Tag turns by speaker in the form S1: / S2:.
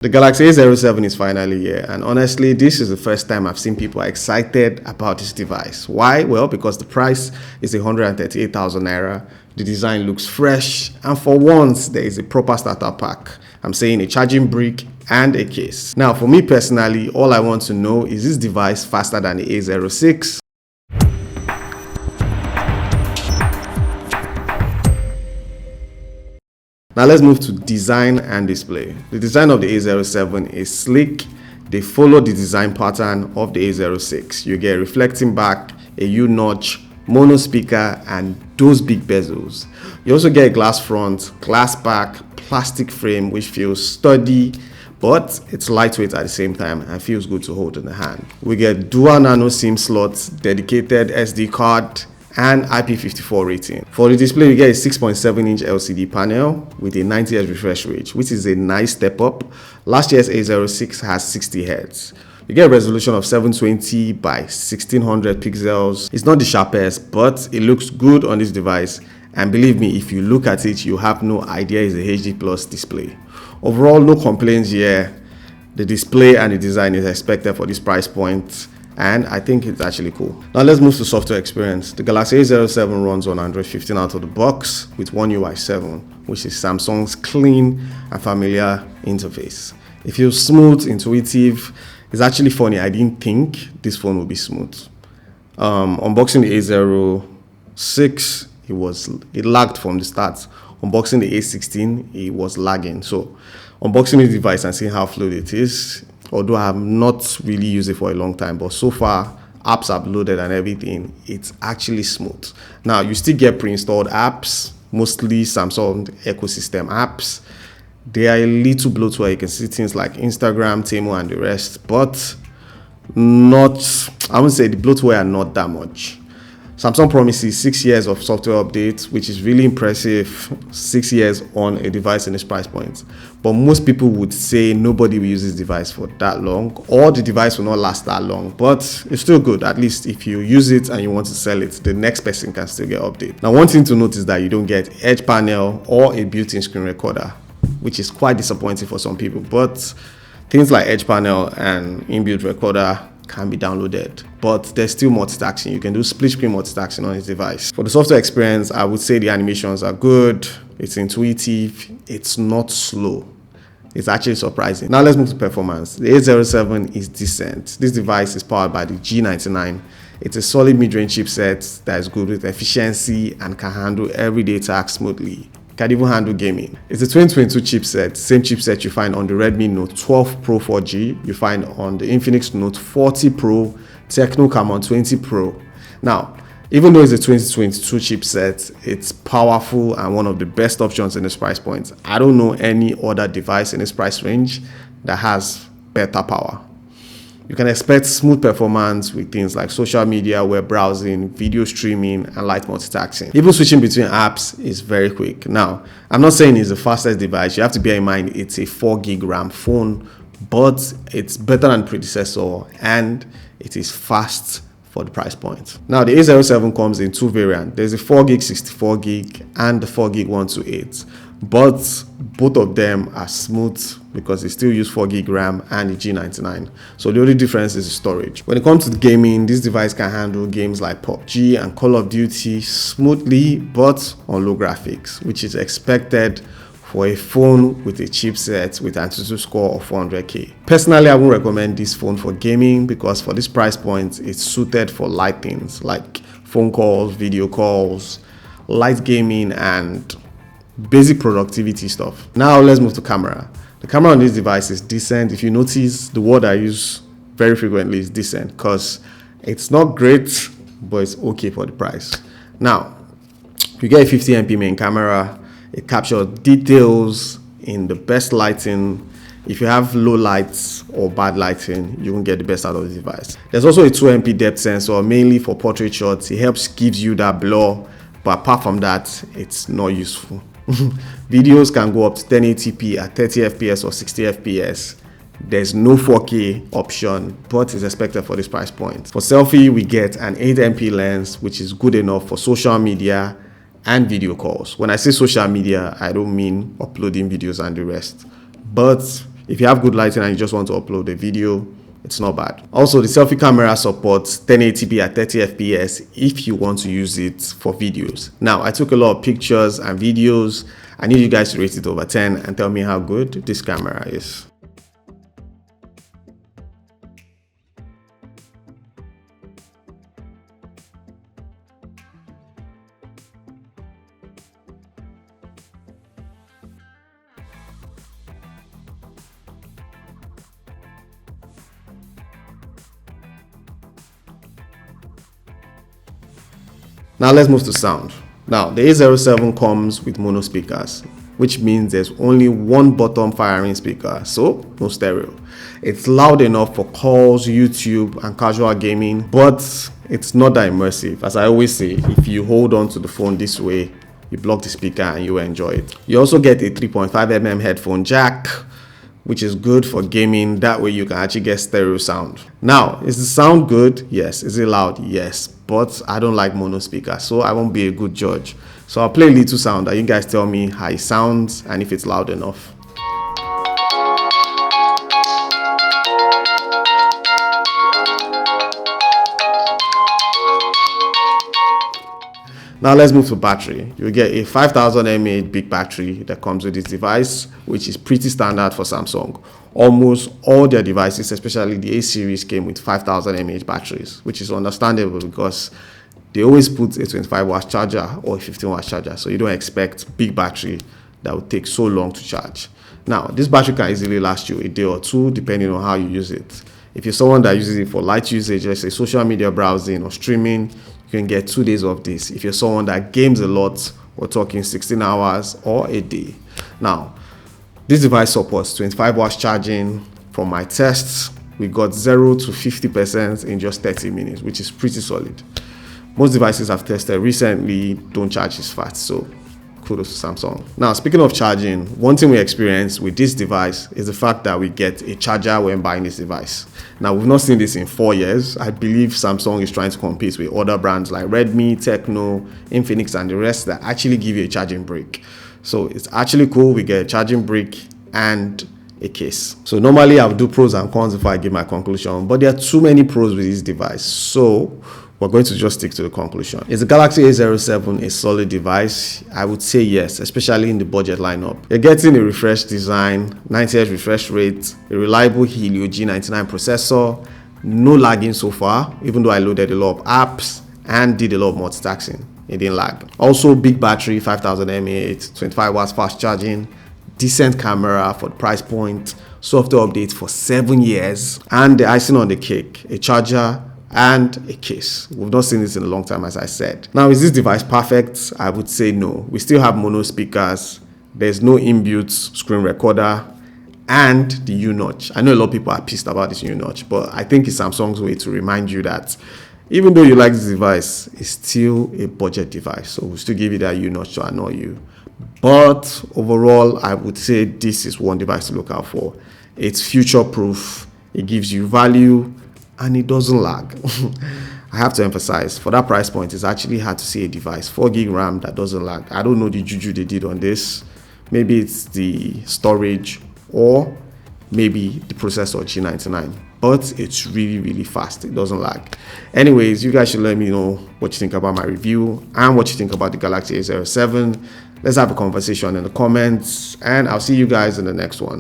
S1: The Galaxy A07 is finally here, and honestly, this is the first time I've seen people excited about this device. Why? Well, because the price is 138,000 naira, the design looks fresh, and for once, there is a proper starter pack. I'm saying a charging brick and a case. Now, for me personally, all I want to know is this device faster than the A06? Now let's move to design and display. The design of the A07 is sleek. They follow the design pattern of the A06. You get reflecting back, a U-notch, mono speaker, and those big bezels. You also get a glass front, glass back, plastic frame which feels sturdy, but it's lightweight at the same time and feels good to hold in the hand. We get dual nano SIM slots, dedicated SD card, and IP54 rating. For the display, we get a 6.7-inch LCD panel with a 90Hz refresh rate, which is a nice step up. Last year's A06 has 60 Hz. You get a resolution of 720 by 1600 pixels. It's not the sharpest, but it looks good on this device. And believe me, if you look at it, you have no idea it's a HD Plus display. Overall, no complaints here. The display and the design is expected for this price point, and I think it's actually cool. Now let's move to software experience. The Galaxy A07 runs on Android 15 out of the box with One UI 7, which is Samsung's clean and familiar interface. It feels smooth, intuitive. It's actually funny, I didn't think this phone would be smooth. Unboxing the A06, it lagged from the start. Unboxing the A16, it was lagging. So unboxing the device and seeing how fluid it is, although I have not really used it for a long time, but so far, apps have loaded and everything, it's actually smooth. Now, you still get pre-installed apps, mostly Samsung ecosystem apps. They are a little bloatware. You can see things like Instagram, Temu, and the rest, but I wouldn't say the bloatware are not that much. Samsung promises 6 years of software updates, which is really impressive. 6 years on a device in this price point. But most people would say nobody will use this device for that long, or the device will not last that long. But it's still good. At least if you use it and you want to sell it, the next person can still get updated. Now, one thing to note is that you don't get edge panel or a built-in screen recorder, which is quite disappointing for some people. But things like edge panel and inbuilt recorder can be downloaded, but there's still multitasking. You can do split screen multitasking on this device. For the software experience, I would say the animations are good. It's intuitive. It's not slow. It's actually surprising. Now let's move to performance. The A07 is decent. This device is powered by the G99. It's a solid mid-range chipset that is good with efficiency and can handle everyday tasks smoothly. Can even handle gaming. It's a 2022 chipset, same chipset you find on the Redmi Note 12 Pro 4G, you find on the Infinix Note 40 Pro, Tecno Camon 20 Pro. Now, even though it's a 2022 chipset, it's powerful and one of the best options in this price point. I don't know any other device in this price range that has better power. You can expect smooth performance with things like social media, web browsing, video streaming, and light multitasking. Even switching between apps is very quick. Now, I'm not saying it's the fastest device. You have to bear in mind it's a 4GB RAM phone, but it's better than predecessor and it is fast for the price point. Now, the A07 comes in two variants. There's a 4GB, 64GB, and the 4GB 128. But both of them are smooth because they still use 4GB RAM and the G99. So the only difference is the storage. When it comes to gaming, this device can handle games like PUBG and Call of Duty smoothly, but on low graphics, which is expected for a phone with a chipset with Antutu score of 400K. Personally, I won't recommend this phone for gaming because for this price point, it's suited for light things like phone calls, video calls, light gaming, and basic productivity stuff. Now let's move to camera. The camera on this device is decent. If you notice, the word I use very frequently is decent because it's not great, but it's okay for the price. Now, you get a 50MP main camera. It captures details in the best lighting. If you have low lights or bad lighting, you won't get the best out of the device. There's also a 2MP depth sensor, mainly for portrait shots. It gives you that blur, but apart from that, it's not useful. Videos can go up to 1080p at 30 FPS or 60 FPS. There's no 4K option, but it's expected for this price point. For selfie, we get an 8MP lens, which is good enough for social media and video calls. When I say social media, I don't mean uploading videos and the rest. But If you have good lighting and you just want to upload a video, it's not bad. Also, the selfie camera supports 1080p at 30 fps if you want to use it for videos. Now, I took a lot of pictures and videos. I need you guys to rate it over 10 and tell me how good this camera is. Now let's move to sound. Now the A07 comes with mono speakers, which means there's only one bottom firing speaker, so no stereo. It's loud enough for calls, YouTube, and casual gaming, but it's not that immersive. As I always say, if you hold on to the phone this way, you block the speaker and you will enjoy it. You also get a 3.5mm headphone jack, which is good for gaming. That way you can actually get stereo sound. Now, is the sound good? Yes. Is it loud? Yes. But I don't like mono speakers, so I won't be a good judge. So I'll play a little sound and you guys tell me how it sounds and if it's loud enough. Now let's move to battery. You'll get a 5000 mAh big battery that comes with this device, which is pretty standard for Samsung. Almost all their devices, especially the A series, came with 5000 mAh batteries, which is understandable because they always put a 25 watt charger or a 15 watt charger, so you don't expect big battery that would take so long to charge. Now, this battery can easily last you a day or two depending on how you use it. If you're someone that uses it for light usage, let's say social media browsing or streaming, you can get 2 days of this. If you're someone that games a lot, we're talking 16 hours or a day. Now, this device supports 25 watts charging. From my tests, we got 0 to 50% in just 30 minutes, which is pretty solid. Most devices I've tested recently don't charge as fast, so kudos to Samsung. Now, speaking of charging, one thing we experienced with this device is the fact that we get a charger when buying this device. Now, we've not seen this in 4 years. I believe Samsung is trying to compete with other brands like Redmi, Tecno, Infinix, and the rest that actually give you a charging brick. So it's actually cool. We get a charging brick and a case. So normally I'll do pros and cons before I give my conclusion, but there are too many pros with this device, so we're going to just stick to the conclusion. Is the Galaxy A07 a solid device? I would say yes, especially in the budget lineup. You're getting a refreshed design, 90Hz refresh rate, a reliable Helio G99 processor, no lagging so far, even though I loaded a lot of apps and did a lot of multitasking. It didn't lag. Also, big battery, 5000 mAh, 25 watts fast charging, decent camera for the price point, software updates for 7 years, and the icing on the cake, a charger and a case. We've not seen this in a long time, as I said. Now, is this device perfect? I would say no. We still have mono speakers, there's no inbuilt screen recorder, and the U-notch. I know a lot of people are pissed about this U-notch, but I think it's Samsung's way to remind you that even though you like this device, it's still a budget device, so we'll still give you that U-notch to annoy you. But overall, I would say this is one device to look out for. It's future-proof, it gives you value, and it doesn't lag. I have to emphasize, for that price point, it's actually hard to see a device, 4 gig RAM that doesn't lag. I don't know the juju they did on this. Maybe it's the storage or maybe the processor G99, but it's really, really fast. It doesn't lag. Anyways, you guys should let me know what you think about my review and what you think about the Galaxy A07. Let's have a conversation in the comments, and I'll see you guys in the next one.